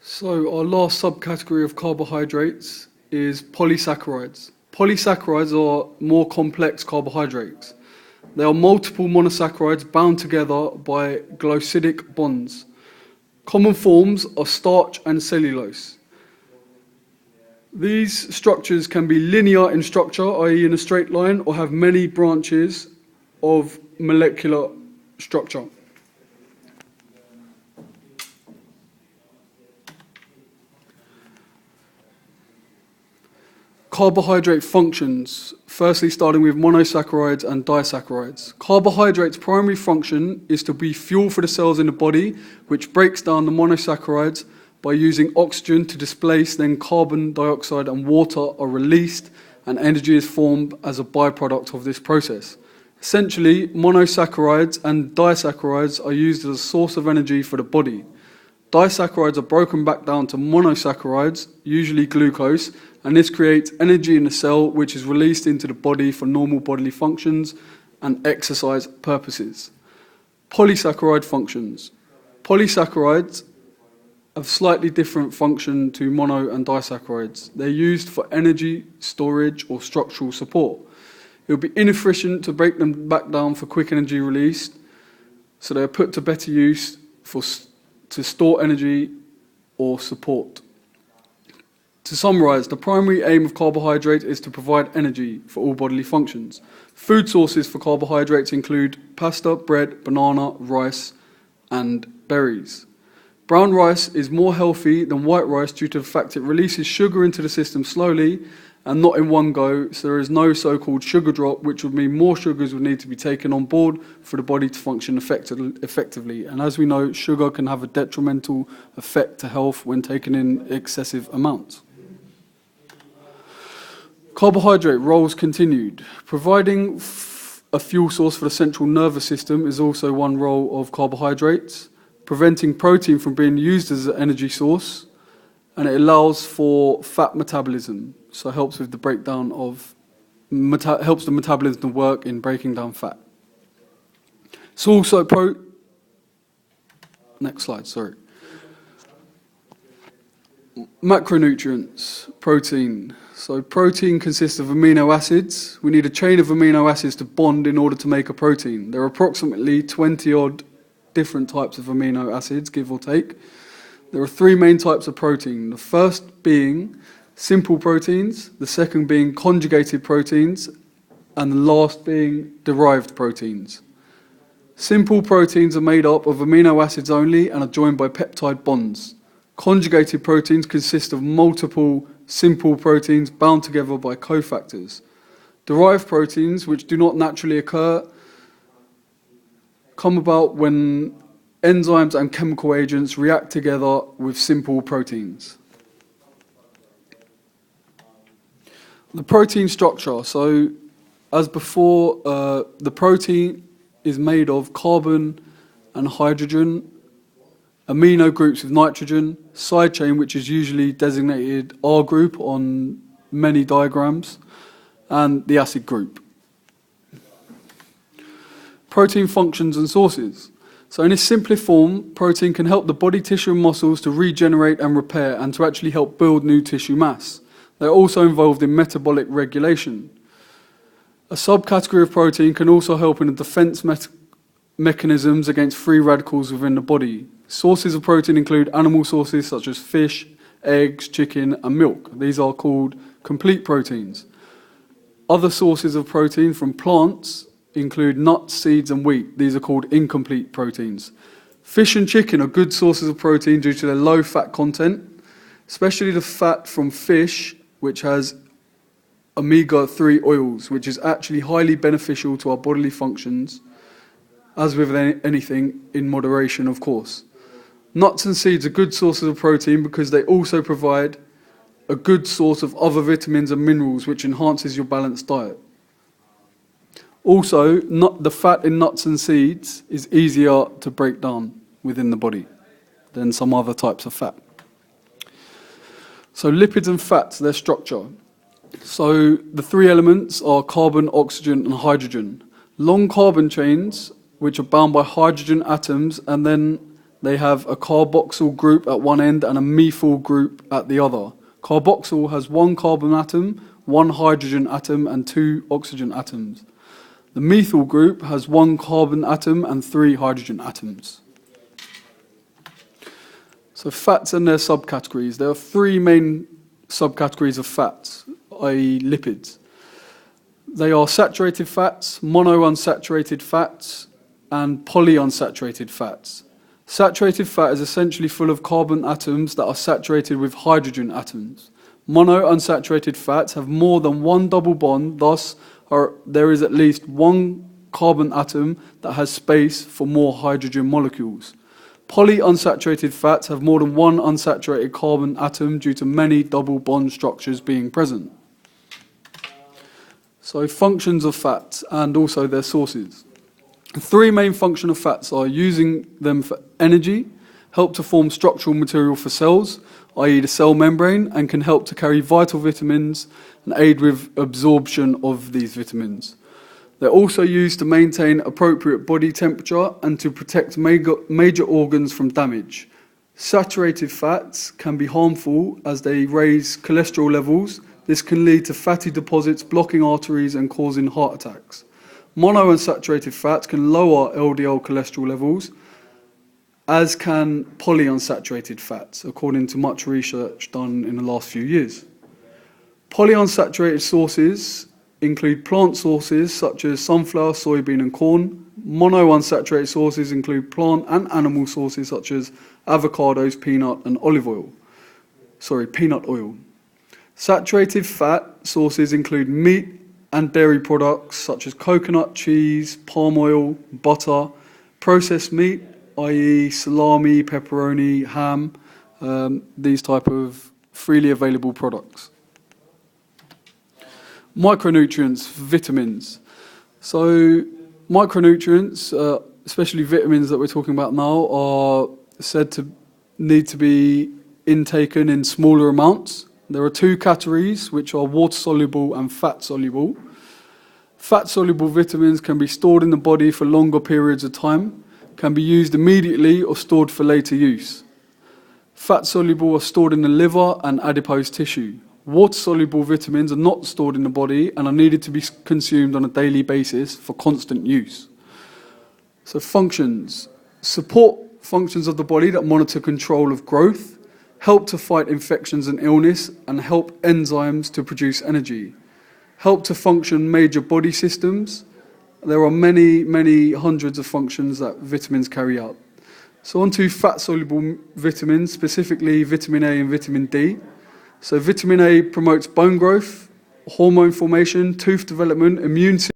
So our last subcategory of carbohydrates is polysaccharides. Polysaccharides are more complex carbohydrates. They are multiple monosaccharides bound together by glycosidic bonds. Common forms are starch and cellulose. These structures can be linear in structure, i.e. in a straight line, or have many branches of molecular structure. Carbohydrate functions, firstly starting with monosaccharides and disaccharides. Carbohydrates' primary function is to be fuel for the cells in the body, which breaks down the monosaccharides by using oxygen to displace, then carbon dioxide and water are released, and energy is formed as a byproduct of this process. Essentially, monosaccharides and disaccharides are used as a source of energy for the body. Disaccharides are broken back down to monosaccharides, usually glucose, and this creates energy in the cell which is released into the body for normal bodily functions and exercise purposes. Polysaccharide functions. Polysaccharides have slightly different function to mono and disaccharides. They're used for energy storage or structural support. It would be inefficient to break them back down for quick energy release, so they are put to better use to store energy or support. To summarize, the primary aim of carbohydrate is to provide energy for all bodily functions. Food sources for carbohydrates include pasta, bread, banana, rice, and berries. Brown rice is more healthy than white rice due to the fact it releases sugar into the system slowly and not in one go, so there is no so-called sugar drop, which would mean more sugars would need to be taken on board for the body to function effectively. And as we know, sugar can have a detrimental effect to health when taken in excessive amounts. Carbohydrate roles continued. Providing a fuel source for the central nervous system is also one role of carbohydrates. Preventing protein from being used as an energy source, and it allows for fat metabolism, so it helps with the breakdown of helps the metabolism to work in breaking down fat. It's also next slide, sorry. Macronutrients, protein. So protein consists of amino acids. We need a chain of amino acids to bond in order to make a protein. There are approximately 20 odd different types of amino acids, give or take. There are three main types of protein. The first being simple proteins, the second being conjugated proteins, and the last being derived proteins. Simple proteins are made up of amino acids only and are joined by peptide bonds. Conjugated proteins consist of multiple simple proteins bound together by cofactors. Derived proteins, which do not naturally occur, come about when enzymes and chemical agents react together with simple proteins. The protein structure. So, as before, the protein is made of carbon and hydrogen, amino groups with nitrogen, side chain, which is usually designated R group on many diagrams, and the acid group. Protein functions and sources. So in its simplest form, protein can help the body tissue and muscles to regenerate and repair and to actually help build new tissue mass. They're also involved in metabolic regulation. A subcategory of protein can also help in the defense mechanisms against free radicals within the body. Sources of protein include animal sources such as fish, eggs, chicken, and milk. These are called complete proteins. Other sources of protein from plants include nuts, seeds, and wheat. These are called incomplete proteins. Fish and chicken are good sources of protein due to their low fat content, especially the fat from fish, which has omega-3 oils, which is actually highly beneficial to our bodily functions, as with anything, in moderation, of course. Nuts and seeds are good sources of protein because they also provide a good source of other vitamins and minerals, which enhances your balanced diet. Also, the fat in nuts and seeds is easier to break down within the body than some other types of fat. So lipids and fats, their structure. So the three elements are carbon, oxygen, and hydrogen. Long carbon chains, which are bound by hydrogen atoms, and then They have a carboxyl group at one end and a methyl group at the other. Carboxyl has one carbon atom, one hydrogen atom, and two oxygen atoms. The methyl group has one carbon atom and three hydrogen atoms. So fats and their subcategories. There are three main subcategories of fats, i.e. lipids. They are saturated fats, monounsaturated fats, and polyunsaturated fats. Saturated fat is essentially full of carbon atoms that are saturated with hydrogen atoms. Monounsaturated fats have more than one double bond, thus there is at least one carbon atom that has space for more hydrogen molecules. Polyunsaturated fats have more than one unsaturated carbon atom due to many double bond structures being present. So functions of fats and also their sources. The three main functions of fats are using them for energy, help to form structural material for cells, i.e. the cell membrane, and can help to carry vital vitamins and aid with absorption of these vitamins. They're also used to maintain appropriate body temperature and to protect major organs from damage. Saturated fats can be harmful as they raise cholesterol levels. This can lead to fatty deposits blocking arteries and causing heart attacks. Monounsaturated fats can lower LDL cholesterol levels, as can polyunsaturated fats, according to much research done in the last few years. Polyunsaturated sources include plant sources such as sunflower, soybean, and corn. Monounsaturated sources include plant and animal sources such as avocados, peanut oil. Saturated fat sources include meat and dairy products such as coconut, cheese, palm oil, butter, processed meat, i.e. salami, pepperoni, ham, these type of freely available products. Micronutrients, vitamins. So micronutrients, especially vitamins that we're talking about now, are said to need to be intaken in smaller amounts. There are two categories, which are water-soluble and fat-soluble. Fat-soluble vitamins can be stored in the body for longer periods of time, can be used immediately or stored for later use. Fat-soluble are stored in the liver and adipose tissue. Water-soluble vitamins are not stored in the body and are needed to be consumed on a daily basis for constant use. So functions. Support functions of the body that monitor control of growth, help to fight infections and illness, and help enzymes to produce energy. Help to function major body systems. There are many, many hundreds of functions that vitamins carry out. So on to fat-soluble vitamins, specifically vitamin A and vitamin D. So vitamin A promotes bone growth, hormone formation, tooth development, immune system.